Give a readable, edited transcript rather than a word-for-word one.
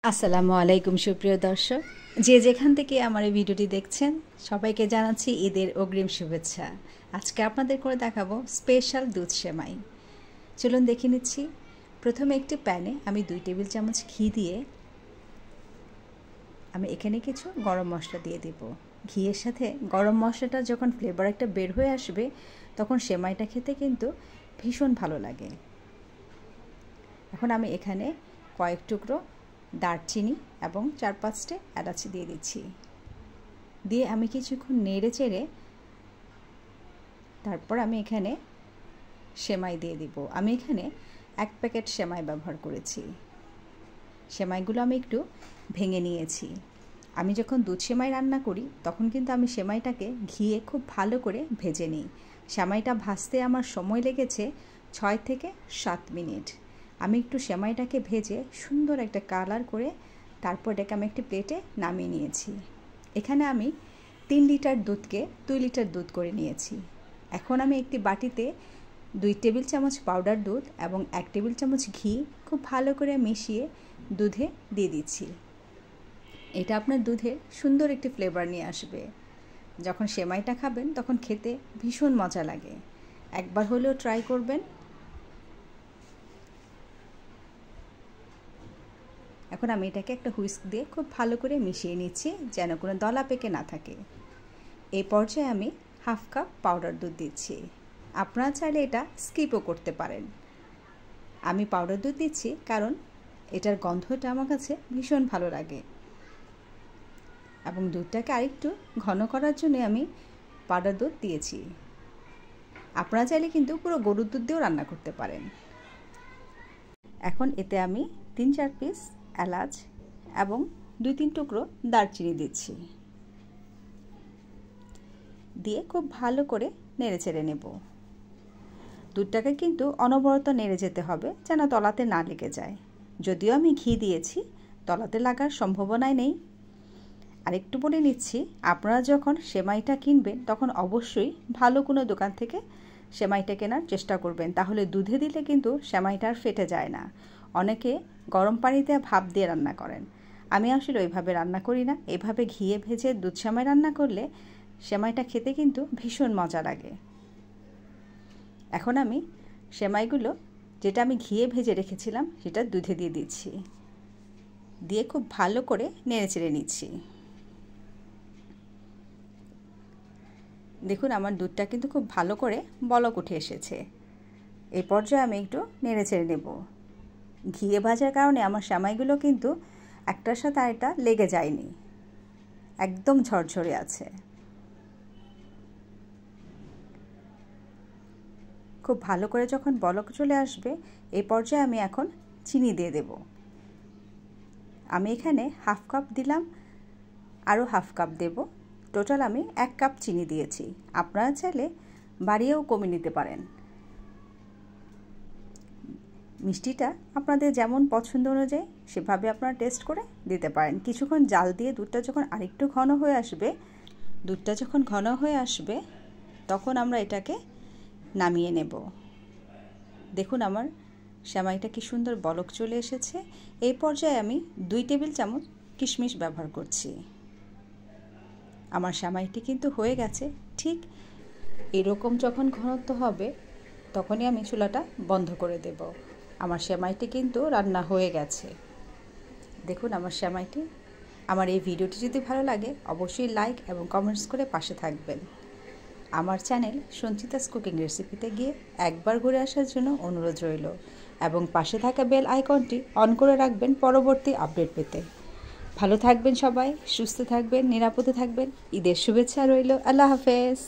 আসসালামু আলাইকুম সুপ্রিয় দর্শক, যে যেখান থেকে আমার এই ভিডিওটি দেখছেন সবাইকে জানাচ্ছি ঈদের অগ্রিম শুভেচ্ছা। আজকে আপনাদের করে দেখাবো স্পেশাল দুধ সেমাই। চলুন দেখে নিচ্ছি। প্রথমে একটি প্যানে আমি 2 টেবিল চামচ ঘি দিয়ে আমি এখানে কিছু গরম মশলা দিয়ে দেব। ঘিয়ের সাথে গরম মশলাটা যখন ফ্লেভার একটা বের হয়ে আসবে তখন সেমাইটা খেতে কিন্তু ভীষণ ভালো লাগে। এখন আমি এখানে কয়েক টুকরো দারচিনি এবং 4-5টে এলাচি দিয়ে দিচ্ছি। দিয়ে আমি কিছুক্ষণ নেড়ে চেড়ে তারপর আমি এখানে সেমাই দিয়ে দিব। আমি এখানে 1 প্যাকেট সেমাই ব্যবহার করেছি। সেমাইগুলো আমি একটু ভেঙে নিয়েছি। আমি যখন দুধ সেমাই রান্না করি তখন কিন্তু আমি সেমাইটাকে ঘিয়ে খুব ভালো করে ভেজে নিই। সেমাইটা ভাজতে আমার সময় লেগেছে 6 থেকে 7 মিনিট। আমি একটু সেমাইটাকে ভেজে সুন্দর একটা কালার করে তারপর এটাকে আমি একটি প্লেটে নামিয়ে নিয়েছি। এখানে আমি 3 লিটার দুধকে 2 লিটার দুধ করে নিয়েছি। এখন আমি একটি বাটিতে 2 টেবিল চামচ পাউডার দুধ এবং 1 টেবিল চামচ ঘি খুব ভালো করে মিশিয়ে দুধে দিয়ে দিচ্ছি। এটা আপনার দুধে সুন্দর একটি ফ্লেভার নিয়ে আসবে। যখন সেমাইটা খাবেন তখন খেতে ভীষণ মজা লাগে। একবার হলেও ট্রাই করবেন। এখন আমি এটাকে একটা হুইস্ক দিয়ে খুব ভালো করে মিশিয়ে নিচ্ছি যেন কোনো দলা পেকে না থাকে। এই পর্যায়ে আমি 1/2 কাপ পাউডার দুধ দিচ্ছি। আপনারা চাইলে এটা স্কিপও করতে পারেন। আমি পাউডার দুধ দিচ্ছি কারণ এটার গন্ধটা আমার কাছে ভীষণ ভালো লাগে এবং দুধটাকে আরেকটু ঘন করার জন্য আমি পাউডার দুধ দিয়েছি। আপনারা চাইলে কিন্তু পুরো গরুর দুধ দিয়েও রান্না করতে পারেন। এখন এতে আমি 3-4 পিস এলাচ এবং 2-3 টুকরো দারচিনি দিচ্ছি। দিয়ে খুব ভালো করে নেড়ে চেড়ে নেব। দুধটাকে কিন্তু অনবরত নেড়ে যেতে হবে যেন তলাতে না লেগে যায়। যদিও আমি ঘি দিয়েছি, তলাতে লাগার সম্ভাবনাই নেই। আরেকটু বলে নিচ্ছি, আপনারা যখন সেমাইটা কিনবেন তখন অবশ্যই ভালো কোনো দোকান থেকে সেমাইটা কেনার চেষ্টা করবেন। তাহলে দুধে দিলে কিন্তু সেমাইটা আর ফেটে যায় না। অনেকে গরম পানিতে ভাপ দিয়ে রান্না করেন। আমি আসলে ওইভাবে রান্না করি না। এভাবে ঘিয়ে ভেজে দুধ সেমাই রান্না করলে সেমাইটা খেতে কিন্তু ভীষণ মজা লাগে। এখন আমি সেমাইগুলো যেটা আমি ঘিয়ে ভেজে রেখেছিলাম সেটা দুধে দিয়ে দিচ্ছি। দিয়ে খুব ভালো করে নেড়ে চেড়ে নিচ্ছি। দেখুন আমার দুধটা কিন্তু খুব ভালো করে বলক উঠে এসেছে। এই পর্যায়ে আমি একটু নেড়ে চেড়ে নেব। ঘিয়ে ভাজার কারণে আমার সেমাইগুলো কিন্তু একটার সাথে আরেকটা লেগে যায়নি, একদম ঝরঝরে আছে। খুব ভালো করে যখন বলক চলে আসবে এই পর্যায়ে আমি এখন চিনি দিয়ে দেব। আমি এখানে 1/2 কাপ দিলাম, আরও 1/2 কাপ দেব। টোটাল আমি 1 কাপ চিনি দিয়েছি। আপনারা চাইলে বাড়িয়েও কমিয়ে নিতে পারেন। মিষ্টিটা আপনাদের যেমন পছন্দ অনুযায়ী সেভাবে আপনারা টেস্ট করে দিতে পারেন। কিছুক্ষণ জাল দিয়ে দুধটা যখন আরেকটু ঘন হয়ে আসবে তখন আমরা এটাকে নামিয়ে নেব। দেখুন আমার সেমাইটা কি সুন্দর বলক চলে এসেছে। এই পর্যায়ে আমি 2 টেবিল চামচ কিশমিশ ব্যবহার করছি। আমার সেমাইটি কিন্তু হয়ে গেছে। ঠিক এরকম যখন ঘনত্ব হবে তখনই আমি চুলাটা বন্ধ করে দেব। আমার সেমাইটি কিন্তু রান্না হয়ে গেছে। দেখুন আমার সেমাইটি। আমার এই ভিডিওটি যদি ভালো লাগে অবশ্যই লাইক এবং কমেন্টস করে পাশে থাকবেন। আমার চ্যানেল সঞ্চিতাস কুকিং রেসিপিতে গিয়ে একবার ঘুরে আসার জন্য অনুরোধ রইল এবং পাশে থাকা বেল আইকনটি অন করে রাখবেন পরবর্তী আপডেট পেতে। ভালো থাকবেন সবাই, সুস্থ থাকবেন, নিরাপদে থাকবেন। ঈদের শুভেচ্ছা রইল। আল্লাহ হাফেজ।